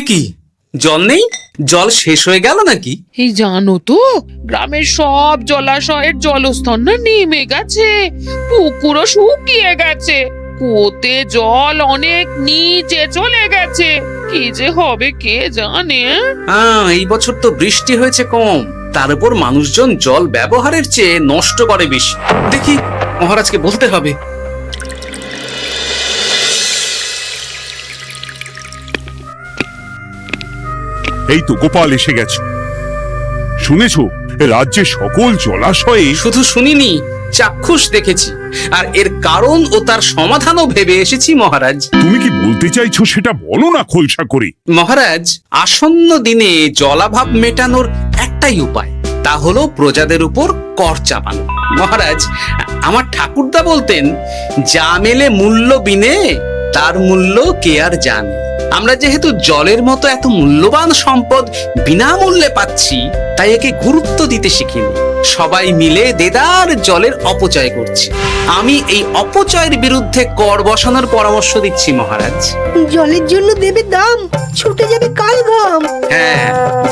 কি জল নেই? জল শেষ হয়ে গেল নাকি? এই জানো তো, গ্রামের সব জলাশয়ের জলস্তর না নেমে গেছে, পুকুরও শুকিয়ে গেছে, কুয়োতে জল অনেক নিচে চলে গেছে। কি যে হবে কে জানে। এই বছর তো বৃষ্টি হয়েছে কম, তার উপর মানুষজন জল ব্যবহারের চেয়ে নষ্ট করে বেশি। দেখি মহারাজকে বলতে হবে। এই তো গোপাল এসে গেছে। শুনেছো, রাজ্যে সকল জলাশয়ে শুধু শুনিনি, চাক্ষুষ দেখেছি, আর এর কারণ ও তার সমাধানও ভেবে এসেছি মহারাজ। তুমি কি বলতে চাইছো সেটা বলো না খোলসা করে। মহারাজ, আসন্ন দিনে জলাভাব মেটানোর একটাই উপায়, তা হলো প্রজাদের উপর কর চাপানো। মহারাজ, আমার ঠাকুরদা বলতেন, যা মেলে মূল্য বিনে তার মূল্য কে আর জানে। আমরা যেহেতু জলের মতো এত মূল্যবান সম্পদ বিনামূল্যে পাচ্ছি, তাই একে গুরুত্ব দিতে শিখিনি। সবাই মিলে দেদার জলের অপচয় করছি। আমি এই অপচয়ের বিরুদ্ধে কর বসানোর পরামর্শ দিচ্ছি মহারাজ। জলের জন্য দেবে দাম, ছুটে যাবে কাল ঘাম। হ্যাঁ,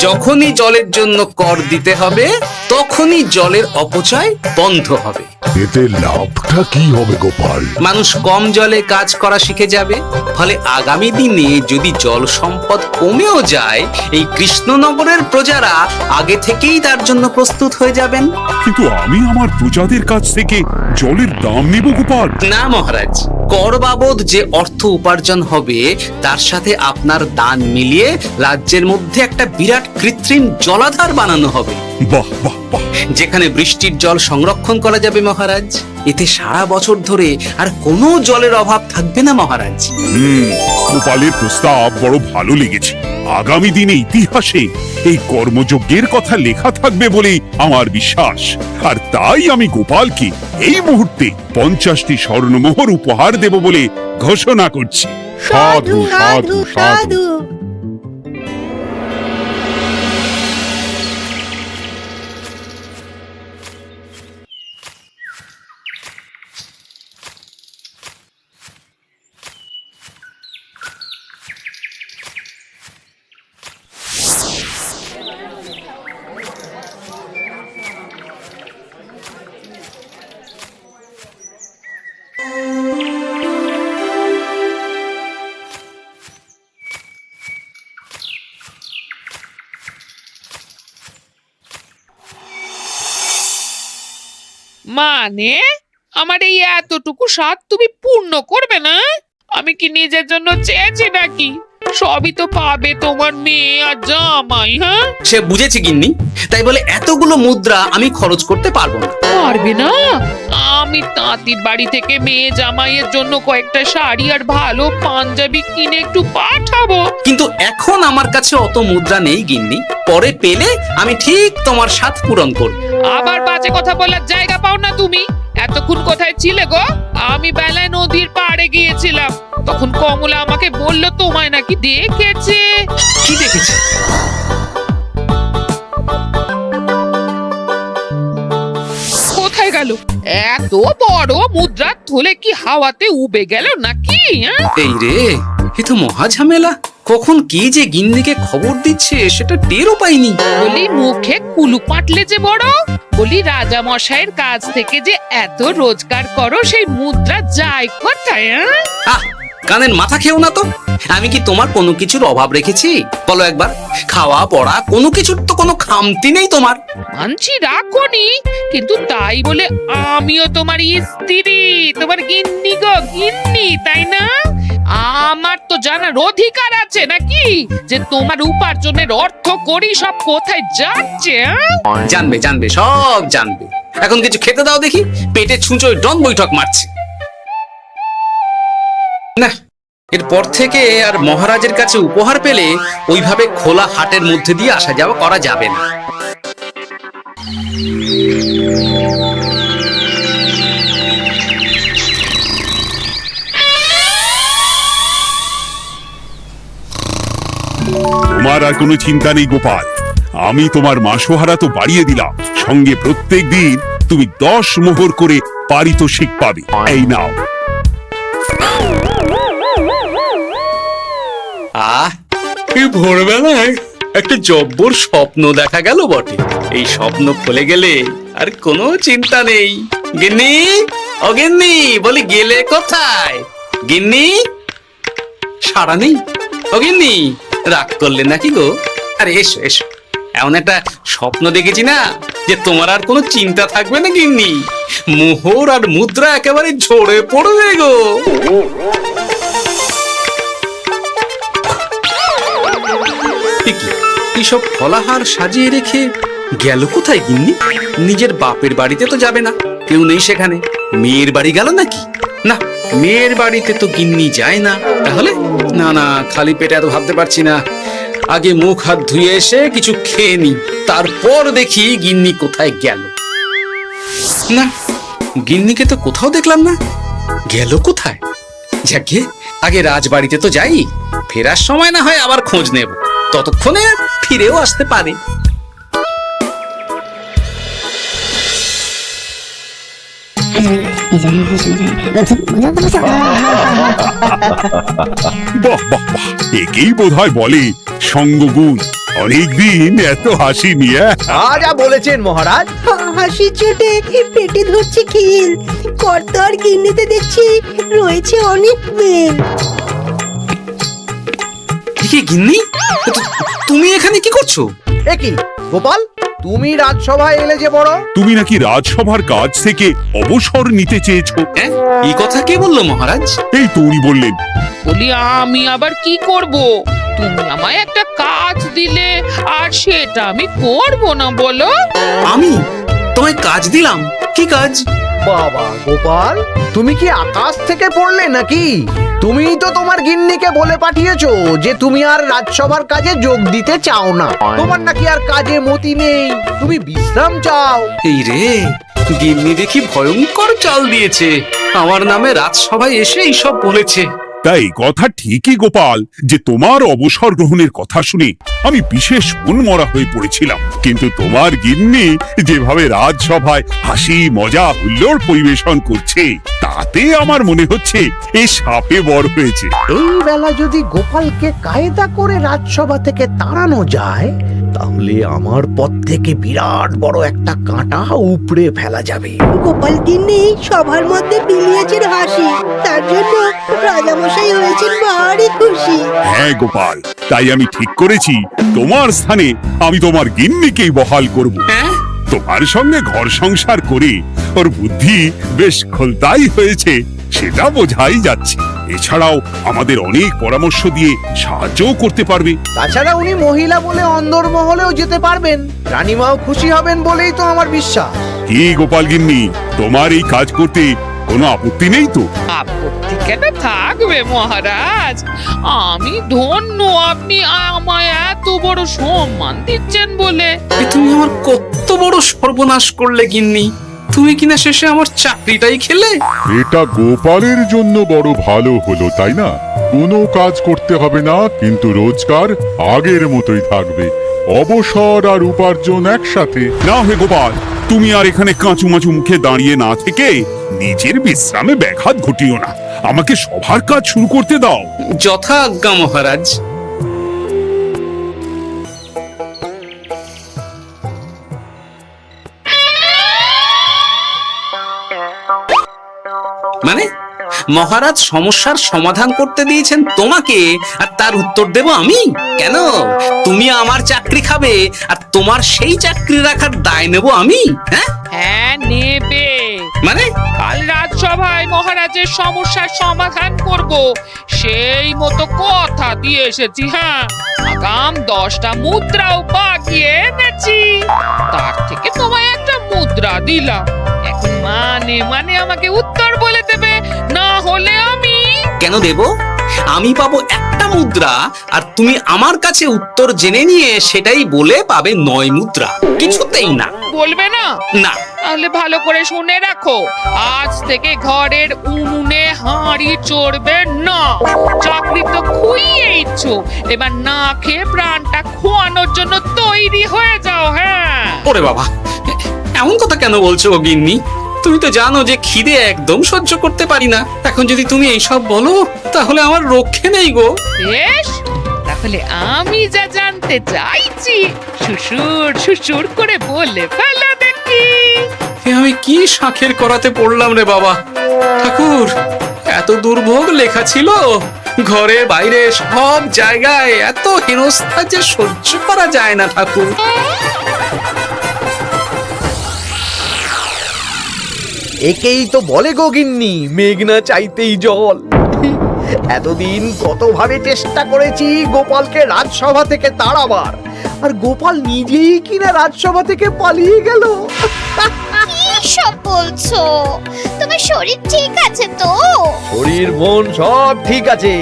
যখনই জলের জন্য কর দিতে হবে, তখনই জলের অপচয় বন্ধ হবে। এতে লাভটা কি হবে গোপাল? মানুষ কম জলে কাজ করা শিখে যাবে, ফলে আগামী দিনে যদি জল সম্পদ কমেও যায়, এই কৃষ্ণনগরের প্রজারা আগে থেকেই তার জন্য প্রস্তুত হয়ে যাবেন। কিন্তু আমি আমার প্রজাদের কাছ থেকে জলের দাম নেব গোপাল? না মহারাজ, কর বাবদ যে অর্থ উপার্জন হবে, তার সাথে আপনার দান মিলিয়ে রাজ্যের মধ্যে একটা বিরাট কৃত্রিম জলাধার বানানো হবে। বাহ বাহ বাহ! যেখানে বৃষ্টির জল সংরক্ষণ করা যাবে মহারাজ। এতে সারা বছর ধরে আর কোনো জলের অভাব থাকবে না মহারাজ। গোপালের প্রস্তাব বড় ভালো লেগেছে। আগামী দিনে ইতিহাসে এই কর্মযজ্ঞের কথা লেখা থাকবে বলেই আমার বিশ্বাস। আর তাই আমি গোপালকে এই মুহূর্তে 50টি স্বর্ণমোহর উপহার দেব বলে ঘোষণা করছি। সাধু সাধু সাধু। মানে আমার এই এতটুকু স্বাদ তুমি পূর্ণ করবে না? আমি কি নিজের জন্য চেয়েছি নাকি? সবই তো পাবে তোমার মেয়ে আর জামাই। হ্যাঁ, সে বুঝেছি গিন্নি, তাই বলে এতগুলো মুদ্রা আমি খরচ করতে পারবো না। পারবে না? আমি তাঁতির বাড়ি থেকে মেয়ে জামাইয়ের জন্য কয়েকটা শাড়ি আর ভালো পাঞ্জাবি কিনে একটু পাঠাবো। কিন্তু এখন আমার কাছে অত মুদ্রা নেই গিন্নি, পরে পেলে আমি ঠিক তোমার স্বাদ পূরণ করব। আবার বাজে কথা বলার জায়গা পাও না তুমি। এতক্ষণ কোথায় ছিলে গো? আমি বেলায় নদীর পাড়ে গিয়েছিলাম, তখন কমলা আমাকে বললো তোমায় নাকি দেখেছে। কি দেখেছি? কোথায় গেল? এত বড় মুদ্রা থলে কি হাওয়াতে উবে গেল নাকি? এই রে, এ তো মহা ঝামেলা। কখন কি যে গিন্নিকে খবর দিচ্ছে সেটা টেরও পাইনি। বলি মুখে কুলু পাটলে যে বড়, বলি রাজা মশাইয়ের কাছ থেকে যে এত রোজগার করো, সেই মুদ্রা যায় কোথায়? আহ, কানের মাথা খেও না তো। আমি কি তোমার কোনো কিছুর অভাব রেখেছি? বলো একবার। খাওয়া পড়া কোনো কিছুর তো কোনো খামতি নেই তোমার। মানছি রাখোনি, কিন্তু তাই বলে আমিও তোমার স্ত্রী, তোমার গিন্নি গো গিন্নি, তাই না? আমার তো জানার অধিকার আছে নাকি যে তোমার উপার্জনের অর্থ করি সব কোথায় যাচ্ছে? জানবে জানবে, সব জানবে। এখন কিছু খেতে দাও দেখি, পেটে ছুঁচোয় ডন বৈঠক মারছে। না, এরপর থেকে আর মহারাজের কাছে উপহার পেলে ওইভাবে খোলা হাটের মধ্যে দিয়ে আসা যাওয়া করা যাবে না। তোমার আর কোনো চিন্তা নেই গোপাল। আমি তোমার মাসোহারা তো বাড়িয়ে দিলাম, সঙ্গে প্রত্যেক দিন তুমি 10 মোহর করে পারিতোষিক পাবে। এই নাও। এই ভোরবেলায় একটা জব্বর স্বপ্ন দেখা গেল বটে। এই স্বপ্ন খুলে গেলে আর কোনো চিন্তা নেই। গিন্নি, ও গিন্নি, বলি গেলে কোথায়? গিন্নি, সাড়া নেই। ও গিন্নি, রাগ করলে নাকি গো? আরে এসো এসো, এমন একটা স্বপ্ন দেখেছি না যে তোমার আর কোনো চিন্তা থাকবে না গিন্নি। মোহর আর মুদ্রা একেবারে ঝরে পড়বে গো। এইসব ফলাহার সাজিয়ে রেখে গেল কোথায় গিন্নি? নিজের বাপের বাড়িতে তো যাবে না, কেউ নেই সেখানে। মেয়ের বাড়ি গেল নাকি? না, মেয়ের বাড়িতে তো গিন্নি যায় না। তাহলে না না, খালি পেটে এত ভাবতে পারছি না। আগে মুখ হাত ধুয়ে এসে কিছু খেয়ে নি, তারপর দেখি গিন্নি কোথায় গেল। না, গিন্নিকে তো কোথাও দেখলাম না। গেল কোথায়? যাকে আগে রাজবাড়িতে তো যাই, ফেরার সময় না হয় আবার খোঁজ নেব, ততক্ষণে ফিরেও আসতে পারে। বাহ বাহ বাহ, একেই বোধহয় বলে সঙ্গগুণ। অনেকদিন এত হাসি নিয়ে। যা বলেছেন মহারাজ। হাসির চোটে পেটে ধরছে খিল। কর্তার গিন্নিতে দেখছি রয়েছে অনেক মেল। কি গিন্নি, তুমি এখানে কি করছো? এ কি গোপাল, তুমি রাজসভায় এলে যে বড়? তুমি নাকি রাজসভার কাজ থেকে অবসর নিতে চেয়েছো? হ্যাঁ, এই কথা কে বললো মহারাজ? এই তো উনি বললেন। বলি আমি আবার কি করব? তুমি আমায় একটা কাজ দিলে আর সেটা আমি করব না বলো? আমি তোমায় কাজ দিলাম? কি কাজ? বাবা গোপাল, তুমি কি আকাশ থেকে পড়লে নাকি? তুমিই তো তোমার গিন্নিকে বলে পাঠিয়েছো যে তুমি আর রাজসভার কাজে যোগ দিতে চাও না। তোমার নাকি আর কাজে মতি নেই, তুমি বিশ্রাম চাও। এই রে, গিন্নি দেখি ভয়ঙ্কর চাল দিয়েছে। আমার নামে রাজসভায় এসে এইসব বলেছে। তাই কথা ঠিকই গোপাল, যে তোমার অবসর গ্রহণের কথা শুনে আমি বিশেষ মনমরা হয়ে পড়েছিলাম। কিন্তু তোমার গিন্নি যেভাবে রাজসভায় হাসি মজা হুল্লোড় পরিবেশন করছে, তাতে আমার মনে হচ্ছে এ সাপে বড় হয়েছে। এই বেলা যদি গোপালকে কায়দা করে রাজসভা থেকে তাড়ানো যায়, তাহলে আমার পথ থেকে বিরাট বড় একটা কাঁটা উপড়ে ফেলা যাবে। গোপাল গিন্নি সবার মধ্যে বিলিয়েছেন হাসি, তার জন্য রাজামশাই হয়েছেন ভারী খুশি। হ্যাঁ গোপাল, তাই আমি ঠিক করেছি তোমার স্থানে আমি তোমার গিন্নিকেই বহাল করব। হ্যাঁ, তোমার সঙ্গে ঘর সংসার করে ওর বুদ্ধি বেশ খোলতাই হয়েছে, সেটা বোঝাই যাচ্ছে। এছাড়াও আমাদের অনেক পরামর্শ দিয়ে সাহায্যও করতে পারবে। তাছাড়া উনি মহিলা বলে অন্দরমহলেও যেতে পারবেন, রানীমাও খুশি হবেন বলেই তো আমার বিশ্বাস। কি গোপাল গিন্নি, তোমার এই কাজ করতে কোনো আপত্তি নেই তো? আপত্তি কেন থাকবে মহারাজ? আমি ধন্য আপনি আমায় এত বড় সম্মান দিচ্ছেন বলে। এ তুমি আমার কত বড় সর্বনাশ করলে গিন্নি। তুমি কিনা শেষে আমার চাকরিটাই খেলে। এটা গোপালের জন্য বড় ভালো হলো, তাই না? কোনো কাজ করতে হবে না, কিন্তু রোজগার আগের মতোই থাকবে। অবসর আর উপার্জন একসাথে। না হে গোপাল, তুমি আর এখানে কাঁচুমাচু মুখে দাঁড়িয়ে না থেকে নিজের বিশ্রামে ব্যাঘাত ঘটিও না। আমাকে সবার কাজ শুরু করতে দাও। যথা আজ্ঞা মহারাজ। মানে মহারাজ সমস্যার সমাধান করতে দিয়েছেন তোমাকে, আর তার উত্তর দেব আমি? কেন? তুমি আমার চাকরি খাবে আর তোমার সেই চাকরি রাখার দায় নেব আমি? হ্যাঁ হ্যাঁ নেবে। মানে কাল রাজসভায় মহারাজের সমস্যার সমাধান করব, সেই মতো কথা দিয়ে এসেছি। হ্যাঁ, আগাম 10টা মুদ্রাও পাঠিয়ে এনেছি। তার থেকে তোমায় একটা মুদ্রা দিলাম। এখন মানে মানে আমাকে উত্তর বলে দেবে, না হলে আমি কেন দেব? আমি পাবো একটা মুদ্রা, আর তুমি আমার কাছে উত্তর জেনে নিয়ে সেটাই বলে পাবে 9 মুদ্রা। কিছুতেই না। বলবে না? না। তাহলে ভালো করে শুনে রাখো, আজ থেকে ঘরের উনুনে হাঁড়ি চড়বে না। চাকরি তো খুইয়েইছো, এবার না খেয়ে প্রাণটা খোয়ানোর জন্য তৈরি হয়ে যাও। হ্যাঁ। ওরে বাবা, এমন কথা কেন বলছো গো গিন্নি? তুমি তো জানো যে খিদে একদম সহ্য করতে পারি না। এখন যদি তুমি এইসব বলো, তাহলে আমার রক্ষে নেই গো। বেশ, তা তাহলে আমি যা জানতে চাইছি সুসুর সুসুর করে বলে ফেলো দেখি। এ আমি কি শাঁখের করাতে পড়লাম রে বাবা। ঠাকুর, এত দুর্ভোগ লেখা ছিল, ঘরে বাইরে সব জায়গায় এত হেনস্থা যে সহ্য করা যায় না ঠাকুর। একেই তো বলে গো গিন্নি, মেঘ না চাইতেই জল। এতদিন কতভাবে চেষ্টা করেছি গোপালকে রাজসভা থেকে তাড়াবার, আর গোপাল নিজেই কিনা রাজসভা থেকে পালিয়ে গেল। সব বলছো? তোমার শরীর ঠিক আছে তো? শরীর মন সব ঠিক আছে,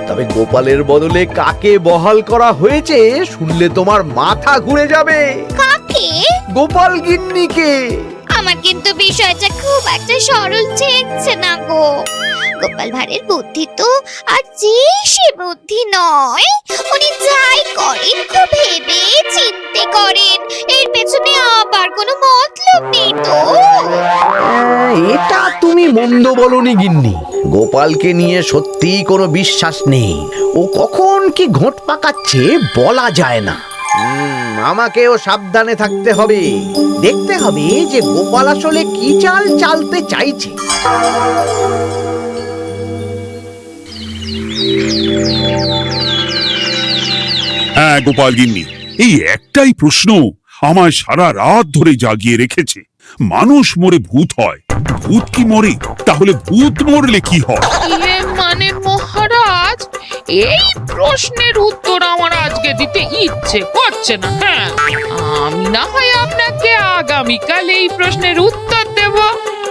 তবে গোপালের বদলে কাকে বহাল করা হয়েছে শুনলে তোমার মাথা ঘুরে যাবে। কাকে? গোপাল গিন্নিকে। আমার কিন্তু বিষয়টা খুব একটা সরল ঠেকছে না গো। গোপাল ভাঁড়ের বুদ্ধি তো আর যে সে বুদ্ধি নয়। উনি যাই করেন খুব ভেবে চিন্তে করেন, এর পেছনে আবার কোনো মতলব নেই তো। এটা তুমি মন্দ বলনি গিন্নি, গোপালকে নিয়ে সত্যি কোনো বিশ্বাস নেই। ও কখন কি ঘোট পাকাচ্ছে বলা যায় না। আমাকেও সাবধানে থাকতে হবে, দেখতে হবে যে গোপাল আসলে কি চাল চালতে চাইছে। হ্যাঁ গোপাল গিন্নি, এই একটাই প্রশ্ন আমায় সারা রাত ধরে জাগিয়ে রেখেছে। মানুষ মরে ভূত হয়, ভূত কি মরে? তাহলে ভূত মরলে কি হয়? ইয়ে মানে মহারাজ, এই প্রশ্নের উত্তর আমার আজকে দিতে ইচ্ছে করছে না। হ্যাঁ, আমি না হয় আপনাকে আগামীকাল এই প্রশ্নের উত্তর দেব,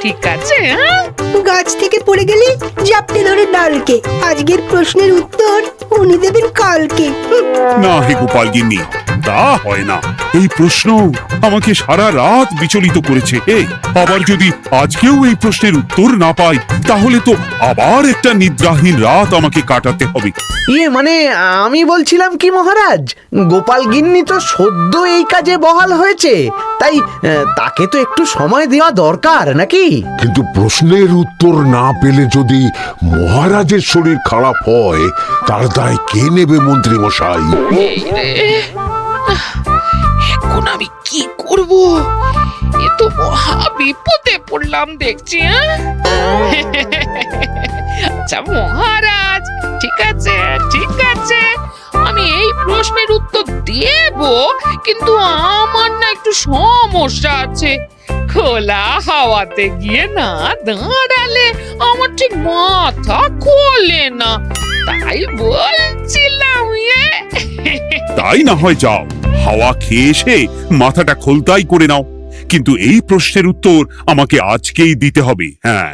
ঠিক আছে? হ্যাঁ, গাছ থেকে পড়ে গেলে জাপটে ধরে ডালকে। আজকের প্রশ্নের উত্তর উনি দেবেন কালকে। না হে গোপাল গিন্নি, তা হয় না। এই প্রশ্ন আমাকে সারা রাত বিচলিত করেছে। আবার যদি আজকেও এই প্রশ্নের উত্তর না পাই, তাহলে তো আবার একটা নিদ্রাহীন রাত আমাকে কাটাতে হবে। ইয়ে মানে আমি বলছিলাম কি মহারাজ, গোপাল গিন্নি তো সদ্য এই কাজে বহাল হয়েছে, তাই তাকে তো একটু সময় দেওয়া দরকার নাকি? কিন্তু প্রশ্নের উত্তর না পেলে যদি মহারাজের শরীর খারাপ হয়, তার দায় কে নেবে মন্ত্রী মশাই? এই রে, এখন আমি কি করব? এ তো মহা বিপদে পড়লাম দেখছি। আচ্ছা মহারাজ, ঠিক আছে ঠিক আছে, আমি এই প্রশ্নের উত্তর দেব, কিন্তু আমার না একটু সমস্যা আছে। খোলা হাওয়াতে গিয়ে না দাঁড়ালে আমার ঠিক মাথা খোলে না, তাই বলছিলাম। তাই না হয় যাও, হাওয়া খেয়ে এসে মাথাটা খোলতাই করে নাও, কিন্তু এই প্রশ্নের উত্তর আমাকে আজকেই দিতে হবে। হ্যাঁ,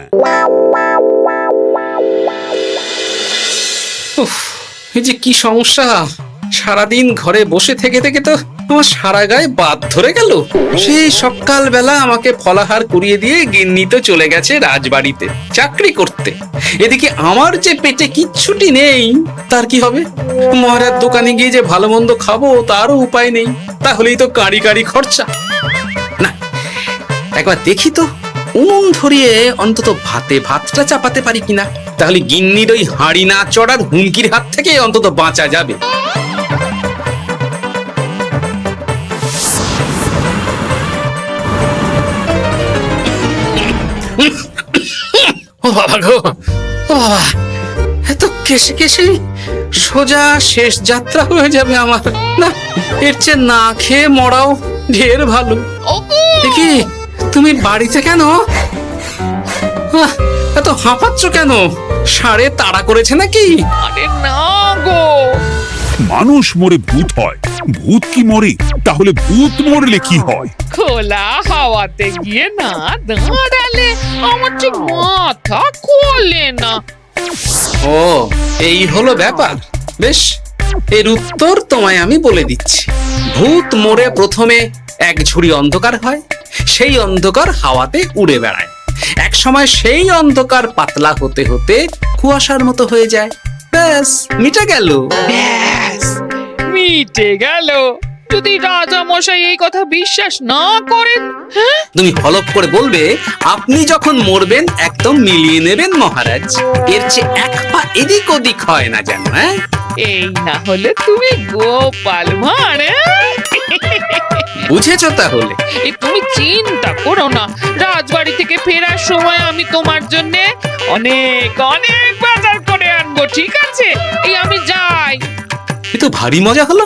উফ, এই যে কি সমস্যা! সারাদিন ঘরে বসে থেকে থেকে তো আমার সারা গায়ে বাদ ধরে গেল। সেই সকালবেলা আমাকে ফলাহার কুড়িয়ে দিয়ে গিন্নি তো চলে গেছে রাজবাড়িতে চাকরি করতে। এদিকে আমার যে পেটে কিচ্ছুটি নেই, তার কি হবে? মহারাজ দোকানে গিয়ে যে ভালো মন্দ খাবো তারও উপায় নেই, তাহলেই তো কাঁড়ি কাঁড়ি খরচা। না, একবার দেখি তো উনুন ধরিয়ে অন্তত ভাতটা চাপাতে পারি কিনা, তাহলে গিন্নির ওই হাঁড়ি না চড়ার হুমকির হাত থেকে অন্তত বাঁচা যাবে। ও বাবা গো, ও বাবা, এত কেসে কেসে সোজা শেষ যাত্রা হয়ে যাবে আমার। না, এর চেয়ে না খেয়ে মরাও ঢের ভালো। দেখি তুমি বাড়িতে কেন? এত হাঁপাচ্ছ কেন? সাড়ে তাড়া করেছে নাকি? আরে না গো, মানুষ মরে ভূত হয়, ভূত কি মরে? তাহলে ভূত মরলে কি হয়? খোলা হাওয়াতে গিয়ে না দাঁড়ালে আমার ঠিক মাথা খোলে না। ও, এই হলো ব্যাপার। বেশ, এর উত্তর তোমায় আমি বলে দিচ্ছি। ভূত মরে প্রথমে এক ঝুড়ি অন্ধকার হয়, সেই অন্ধকার হাওয়াতে উড়ে বেড়ায়। এক সময় সেই অন্ধকার পাতলা হতে হতে কুয়াশার মতো হয়ে যায়। ব্যাস, মিটে গেল। ব্যাস, মিটে গেল। যদি রাজা মশাই এই কথা বিশ্বাস না করেন, হ্যাঁ, তুমি হলপ করে বলবে আপনি যখন মরবেন একদম মিলিয়ে নেবেন মহারাজ। এর চেয়ে এক পা এদিক ওদিক হয় না যেন। হ্যাঁ, এই না হলে তুমি গোপাল ভাঁড় হ্যাঁ? বুঝেছো তাহলে? এই তুমি চিন্তা করো না, রাজবাড়ি থেকে ফেরার সময় আমি তোমার জন্য অনেক অনেক বাজার করে আনবো, ঠিক আছে? এই আমি যাই। এ তো ভারী মজা হলো।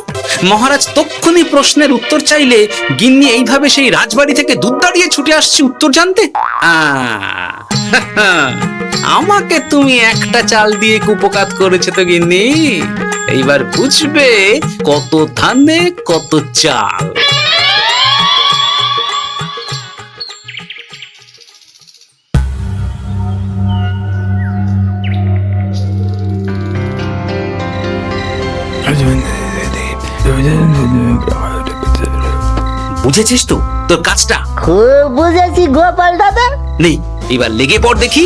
মহারাজ তক্ষুনি প্রশ্নের উত্তর চাইলে গিন্নি এইভাবে সেই রাজবাড়ি থেকে দুধ দাঁড়িয়ে ছুটে আসছে উত্তর জানতে। আমাকে তুমি একটা চাল দিয়ে কুপকাত করেছে তো গিন্নি। এইবার বুঝবে কত ধানে কত চাল। বুঝেছিস তো তোর কাজটা? খুব বুঝেছি গোপাল দাদা। নেই, এবার লেগে পড় দেখি।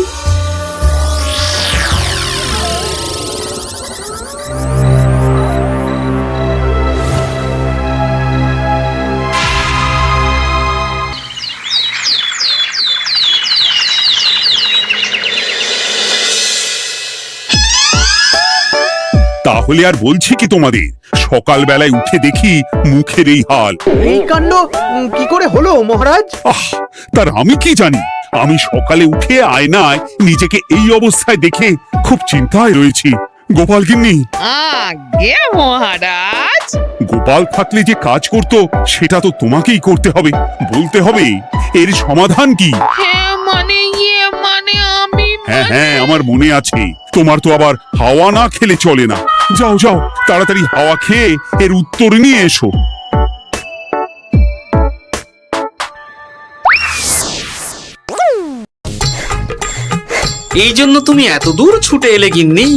তাহলে আর বলছি কি তোমাদের, সকালবেলায় উঠে দেখি মুখের এই হাল। এই কাণ্ড কি করে হলো মহারাজ? তার আমি কি জানি। আমি সকালে উঠে আয়নায় নিজেকে এই অবস্থায় দেখে খুব চিন্তায় রয়েছি। গোপাল গিন্নি, আগে মহারাজ, গোপাল থাকলে যে কাজ করতো সেটা তো তোমাকেই করতে হবে, বলতে হবে এর সমাধান কি। হ্যাঁ মানে আমি হ্যাঁ হ্যাঁ, আমার মনে আছে। তোমার তো আবার হাওয়া না খেলে চলে না। যাও যাও, তাড়াতাড়ি হাওয়া খেয়ে এর উত্তর নিয়ে এসো। এই জন্য তুমি এত দূর ছুটে এলে গিন্নি?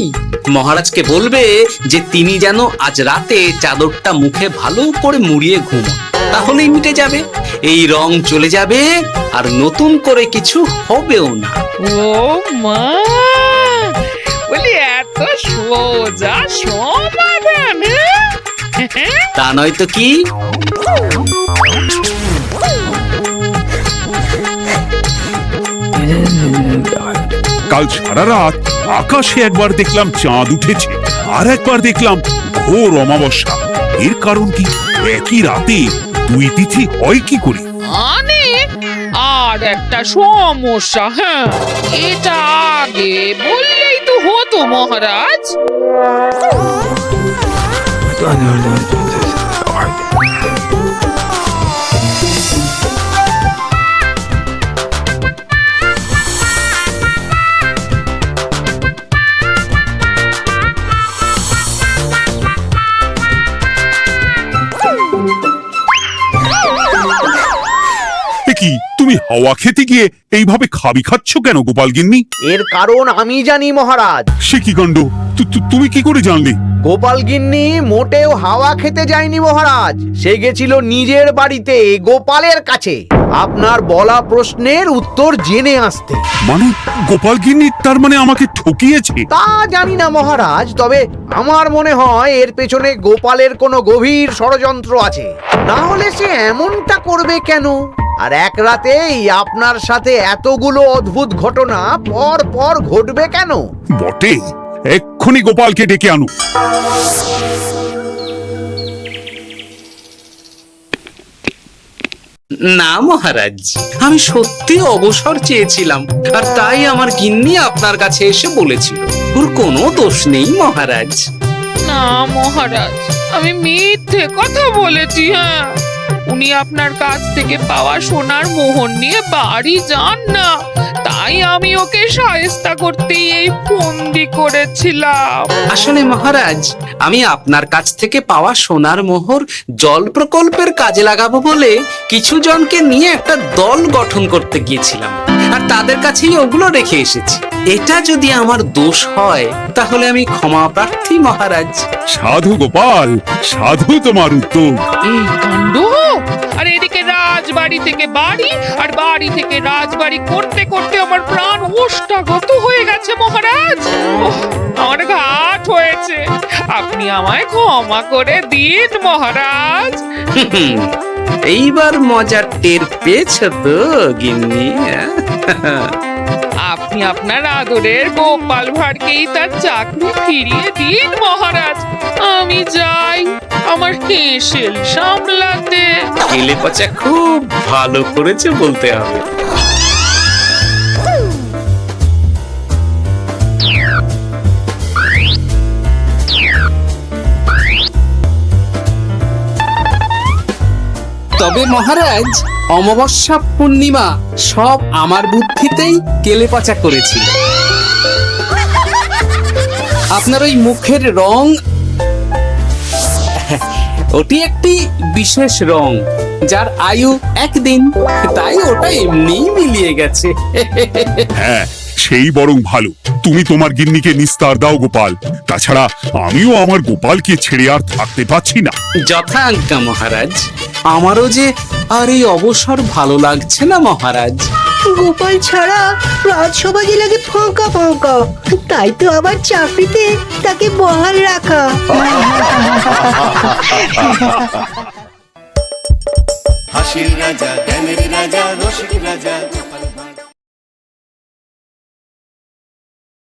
মহারাজকে বলবে যে তিনি যেন আজ রাতে চাদরটা মুখে ভালো করে মুড়িয়ে ঘুমোন, তাহলেই মিটে যাবে। এই রং চলে যাবে আর নতুন করে কিছু হবেও না। ও মা, বলি এত সোজা সমাধান? হ্যাঁ? তা নয় তো কি? কাল সারা রাত আকাশে একবার দেখলাম চাঁদ উঠেছে, আর একবার দেখলাম ঘোর অমাবস্যা। এর কারণ কি? একই রাতে দুই তিথি হয় কি করে? মানে আর একটা সমস্যা, হ্যাঁ, এটা আগে বললেই তো হতো মহারাজ। কি তুমি হাওয়া খেতে গিয়ে এইভাবে খাবি খাচ্ছ কেন গোপাল গিন্নি? এর কারণ আমি জানি মহারাজ। সে কি কাণ্ড, তুমি কি করে জানলে? গোপাল গিন্নি মোটেও হাওয়া খেতে যায়নি মহারাজ, সে গেছিল নিজের বাড়িতে গোপালের কাছে আপনার বলা প্রশ্নের উত্তর জেনে আসতে। মানে গোপাল গিন্নি তার মানে আমাকে ঠকিয়েছে? তা জানি না মহারাজ, তবে আমার মনে হয় এর পেছনে গোপালের কোনো গভীর ষড়যন্ত্র আছে, না হলে সে এমনটা করবে কেন? আর এক রাতেই আপনার সাথে এতগুলো অদ্ভুত ঘটনা পর পর ঘটবে কেন? বটে, এক্ষুনি গোপালকে ডেকে আনো। না মহারাজ, আমি সত্যি অবসর চেয়েছিলাম, আর তাই আমার গিন্নি আপনার কাছে এসে বলেছিল। ওর কোনো দোষ নেই মহারাজ। না মহারাজ, আমি মিথ্যে কথা বলেছি। হ্যাঁ, উনি আপনার কাছ থেকে পাওয়া সোনার মোহর নিয়ে বাড়ি যান না, তাই আমি ওকে শায়েস্তা করতে এই ফন্দি করেছিলাম। আসলে মহারাজ, আমি আপনার কাছ থেকে পাওয়া সোনার মোহর জল প্রকল্পের কাজে লাগাবো বলে কিছু জনকে নিয়ে একটা দল গঠন করতে গিয়েছিলাম, আর তাদের কাছেই ওগুলো রেখে এসেছি। এটা যদি আমার দোষ হয় তাহলে আমি ক্ষমা প্রার্থী মহারাজ। সাধু গোপাল, সাধু তোমার উত্তর। এই কাণ্ড! আর এদিকে রাজবাড়ি থেকে বাড়ি, আর বাড়ি থেকে রাজবাড়ি করতে করতে আমার প্রাণ ওষ্ঠাগত হয়ে গেছে মহারাজ। আমার ঘাট হয়েছে, আপনি আমায় ক্ষমা করে দিন মহারাজ। এইবার মজার টের পেয়েছ তো গিন্নি? আপনি আপনার আদরের গোপাল ভাঁড়কেই তার চাকরি ফিরিয়ে দিন মহারাজ। আমি যাই আমার হেসেল সামলাতে। কেলে পচা খুব ভালো করেছে বলতে হবে। তবে মহারাজ, অমাবস্যা পূর্ণিমা সব আমার বুদ্ধিতেই কেলেপচা করেছিল। আপনার ওই মুখের রং, ওটি একটি বিশেষ রং যার আয়ু একদিন, তাই ওটা এমনিই মিলিয়ে গেছে। হ্যাঁ, সেই বরং ভালো। তুমি তোমার গিন্নিকে নিস্তার দাও গোপাল। তাছাড়া আমিও আমার গোপালকে ছেড়ে আর থাকতে পারছি না। যথা আজ্ঞা মহারাজ। আমারও যে আর এই অবসর ভালো লাগছে না মহারাজ। গোপাল ছাড়া রাজসভা যে লাগে ফাঁকা ফাঁকা, তাই তো আবার চাকরিতে তাকে বহাল রাখা। হাসির রাজা, জ্ঞানের রাজা, রসিক রাজা।